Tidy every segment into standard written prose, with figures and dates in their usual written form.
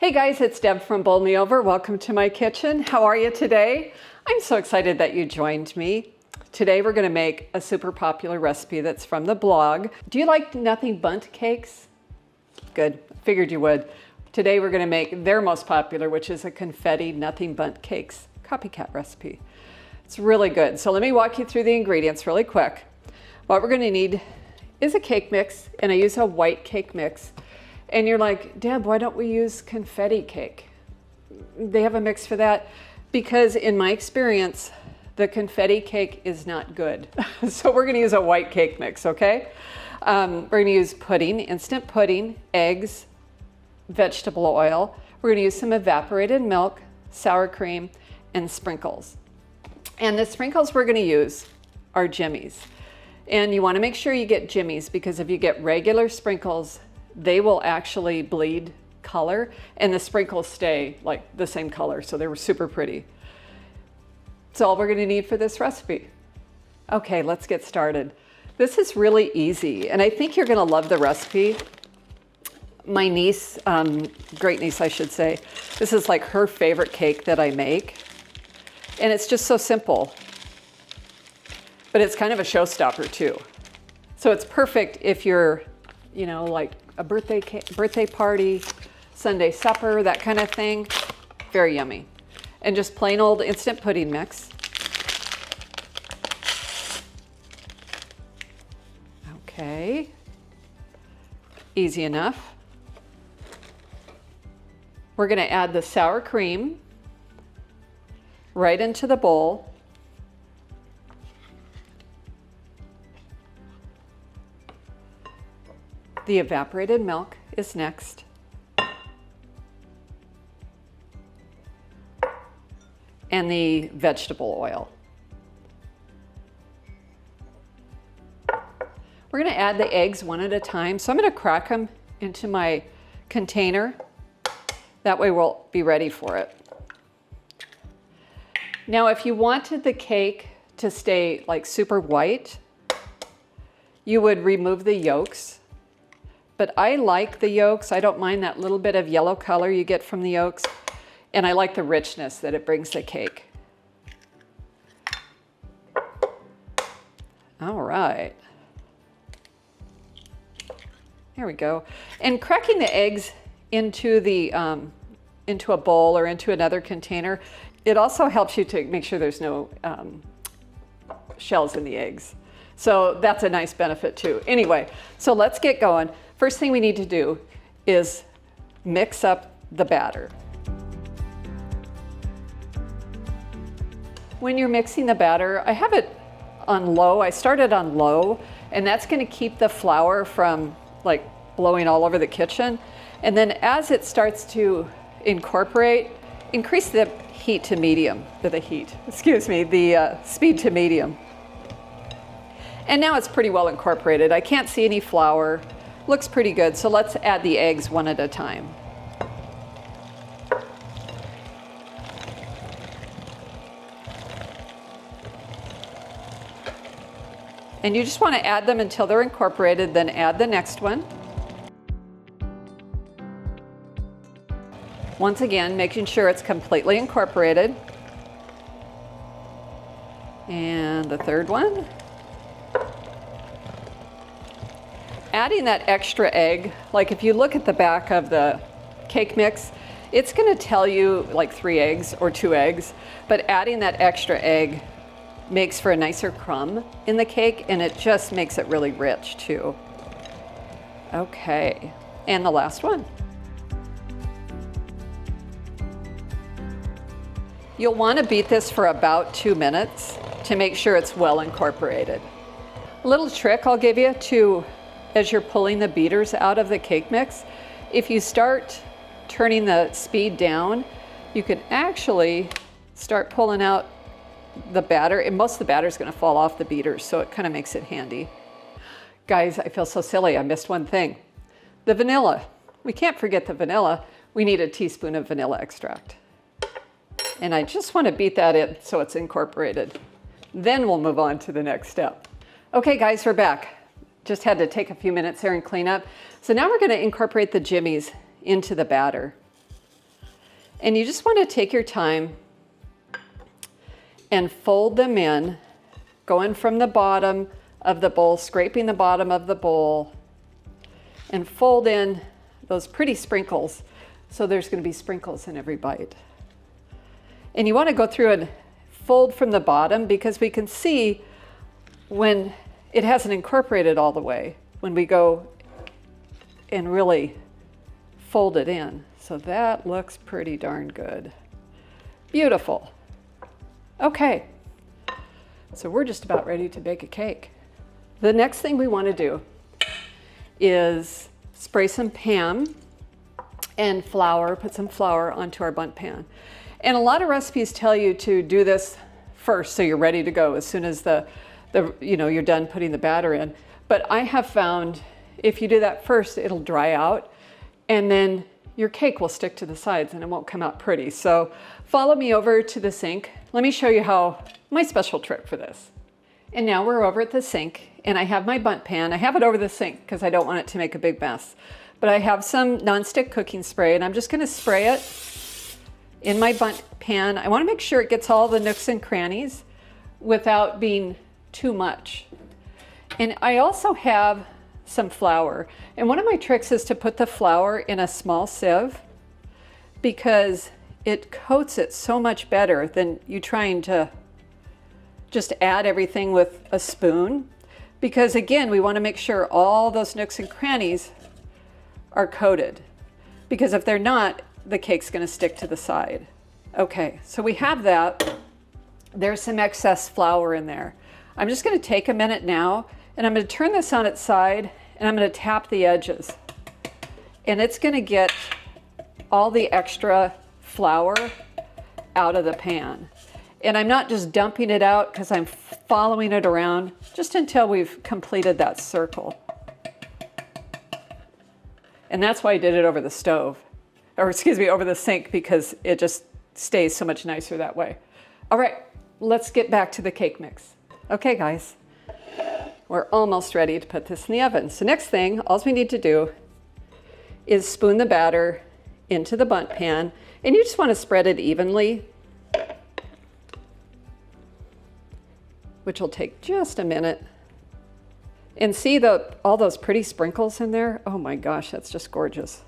Hey guys, it's Deb from Bowl Me Over. Welcome to my kitchen. How are you today? I'm so excited that you joined me. Today we're going to make a super popular recipe that's from the blog. Do you like Nothing Bundt cakes? Good, figured you would. Today we're going to make their most popular, which is a confetti Nothing Bundt Cakes copycat recipe. It's really good. So let me walk you through the ingredients really quick. What we're going to need is a cake mix, and I use a white cake mix. And you're like, Deb, why don't we use confetti cake? They have a mix for that because in my experience, the confetti cake is not good. So we're gonna use a white cake mix, okay? We're gonna use pudding, instant pudding, eggs, vegetable oil. We're gonna use some evaporated milk, sour cream, and sprinkles. And the sprinkles we're gonna use are jimmies. And you wanna make sure you get jimmies because if you get regular sprinkles, they will actually bleed color and the sprinkles stay like the same color. So they were super pretty. That's all we're gonna need for this recipe. Okay, let's get started. This is really easy and I think you're gonna love the recipe. My niece, great niece I should say, this is like her favorite cake that I make. And it's just so simple, but it's kind of a showstopper too. So it's perfect if you're, you know, like a birthday party, Sunday supper, that kind of thing. Very yummy. And just plain old instant pudding mix. Okay. Easy enough. We're going to add the sour cream right into the bowl. The evaporated milk is next. And the vegetable oil. We're going to add the eggs one at a time. So I'm going to crack them into my container. That way we'll be ready for it. Now, if you wanted the cake to stay like super white, you would remove the yolks. But I like the yolks. I don't mind that little bit of yellow color you get from the yolks. And I like the richness that it brings the cake. All right. There we go. And cracking the eggs into a bowl or into another container, it also helps you to make sure there's no shells in the eggs. So that's a nice benefit too. Anyway, so let's get going. First thing we need to do is mix up the batter. When you're mixing the batter, I have it on low. I started on low, and that's going to keep the flour from like blowing all over the kitchen. And then as it starts to incorporate, increase the heat to medium, the speed to medium. And now it's pretty well incorporated. I can't see any flour. Looks pretty good, so let's add the eggs one at a time. And you just want to add them until they're incorporated, then add the next one. Once again, making sure it's completely incorporated. And the third one. Adding that extra egg, like if you look at the back of the cake mix, it's going to tell you like 3 eggs or 2 eggs, but adding that extra egg makes for a nicer crumb in the cake and it just makes it really rich too. Okay, and the last one. You'll want to beat this for about 2 minutes to make sure it's well incorporated. A little trick I'll give you to as you're pulling the beaters out of the cake mix, if you start turning the speed down, you can actually start pulling out the batter, and most of the batter is going to fall off the beaters, so it kind of makes it handy. Guys, I feel so silly. I missed one thing. The vanilla. We can't forget the vanilla. We need a teaspoon of vanilla extract. And I just want to beat that in so it's incorporated. Then we'll move on to the next step. Okay, guys, we're back. Just had to take a few minutes here and clean up. So now we're going to incorporate the jimmies into the batter. And you just want to take your time and fold them in, going from the bottom of the bowl, scraping the bottom of the bowl, and fold in those pretty sprinkles. So there's going to be sprinkles in every bite. And you want to go through and fold from the bottom because we can see when it hasn't incorporated all the way, when we go and really fold it in. So that looks pretty darn good. Beautiful. Okay, so we're just about ready to bake a cake. The next thing we want to do is spray some Pam and flour, put some flour onto our bundt pan. And a lot of recipes tell you to do this first so you're ready to go as soon as you're done putting the batter in. But I have found if you do that first, it'll dry out and then your cake will stick to the sides and it won't come out pretty. So follow me over to the sink. Let me show you my special trick for this. And now we're over at the sink and I have my bundt pan. I have it over the sink because I don't want it to make a big mess. But I have some nonstick cooking spray and I'm just gonna spray it in my bundt pan. I wanna make sure it gets all the nooks and crannies without being too much. And I also have some flour. And one of my tricks is to put the flour in a small sieve because it coats it so much better than you trying to just add everything with a spoon. Because again, we want to make sure all those nooks and crannies are coated. Because if they're not, the cake's going to stick to the side. Okay, so we have that. There's some excess flour in there. I'm just going to take a minute now and I'm going to turn this on its side and I'm going to tap the edges. And it's going to get all the extra flour out of the pan. And I'm not just dumping it out because I'm following it around just until we've completed that circle. And that's why I did it over the stove, or excuse me, over the sink, because it just stays so much nicer that way. All right, let's get back to the cake mix. Okay, guys, we're almost ready to put this in the oven. So next thing, all we need to do is spoon the batter into the bundt pan, and you just want to spread it evenly, which will take just a minute. And see all those pretty sprinkles in there? Oh my gosh, that's just gorgeous.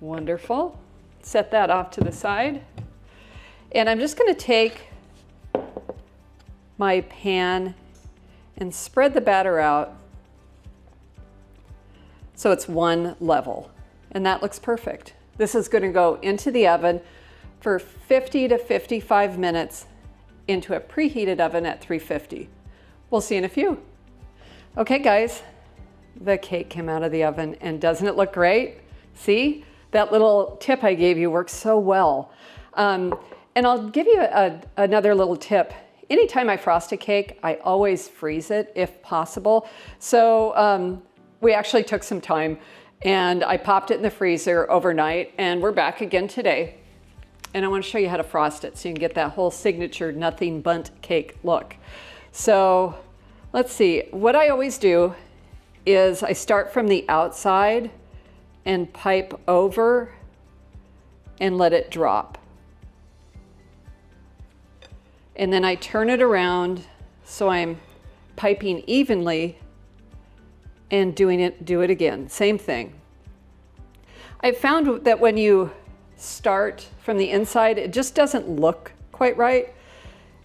Wonderful. Set that off to the side. And I'm just going to take my pan and spread the batter out so it's one level. And that looks perfect. This is going to go into the oven for 50 to 55 minutes into a preheated oven at 350. We'll see in a few. Okay, guys, the cake came out of the oven and doesn't it look great? See, that little tip I gave you works so well. And I'll give you another little tip. Anytime I frost a cake, I always freeze it if possible. So we actually took some time and I popped it in the freezer overnight and we're back again today. And I want to show you how to frost it so you can get that whole signature Nothing Bundt cake look. So let's see, what I always do is I start from the outside and pipe over and let it drop. And then I turn it around so I'm piping evenly and do it again, same thing. I've found that when you start from the inside, it just doesn't look quite right.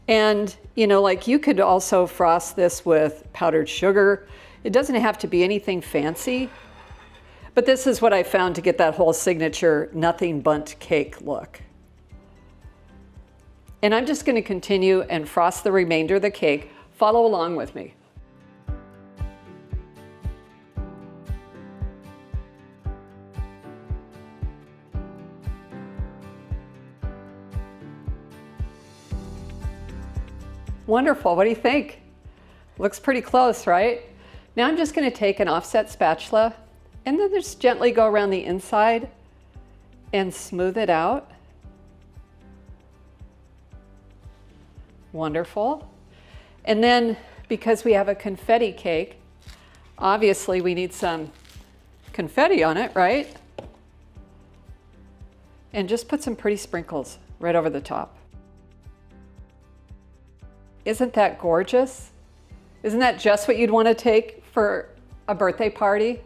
And like you could also frost this with powdered sugar. It doesn't have to be anything fancy, but this is what I found to get that whole signature Nothing Bundt cake look. And I'm just going to continue and frost the remainder of the cake. Follow along with me. Wonderful, what do you think? Looks pretty close, right? Now I'm just going to take an offset spatula and then just gently go around the inside and smooth it out. Wonderful. And then because we have a confetti cake, obviously we need some confetti on it, right? and just put some pretty sprinkles right over the top. Isn't that gorgeous? Isn't that just what you'd want to take for a birthday party?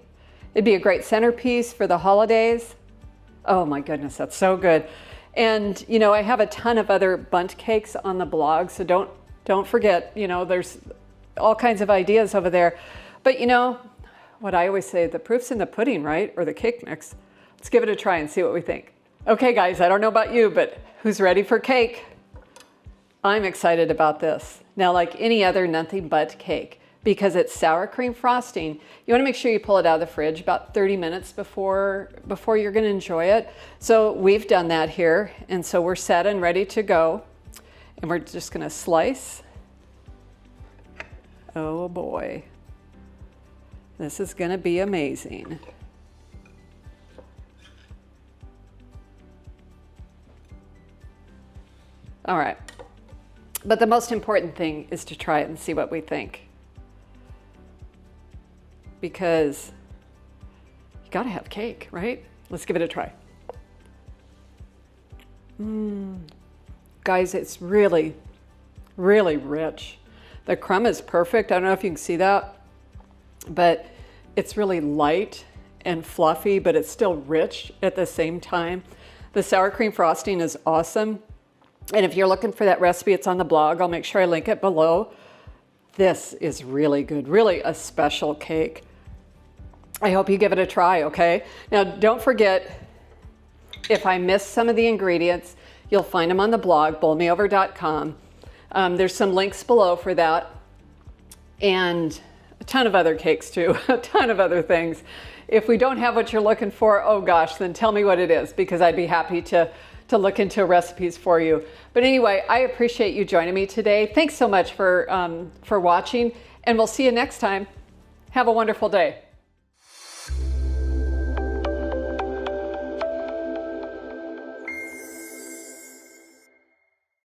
It'd be a great centerpiece for the holidays. Oh my goodness, that's so good. And you know, I have a ton of other bundt cakes on the blog, so don't forget, you know, there's all kinds of ideas over there. But you know, what I always say, the proof's in the pudding, right? Or the cake mix. Let's give it a try and see what we think. Okay guys, I don't know about you, but who's ready for cake? I'm excited about this. Now, like any other Nothing Bundt cake, because it's sour cream frosting, you want to make sure you pull it out of the fridge about 30 minutes before you're going to enjoy it. So we've done that here, and so we're set and ready to go. And we're just going to slice. Oh boy, this is going to be amazing. All right, but the most important thing is to try it and see what we think. Because you gotta have cake, right? Let's give it a try. Guys, it's really, really rich. The crumb is perfect. I don't know if you can see that, but it's really light and fluffy, but it's still rich at the same time. The sour cream frosting is awesome. And if you're looking for that recipe, it's on the blog. I'll make sure I link it below. This is really good, really a special cake. I hope you give it a try, okay? Now, don't forget, if I missed some of the ingredients, you'll find them on the blog, bowlmeover.com. There's some links below for that, and a ton of other cakes too, a ton of other things. If we don't have what you're looking for, oh gosh, then tell me what it is, because I'd be happy to look into recipes for you. But anyway, I appreciate you joining me today. Thanks so much for watching, and we'll see you next time. Have a wonderful day.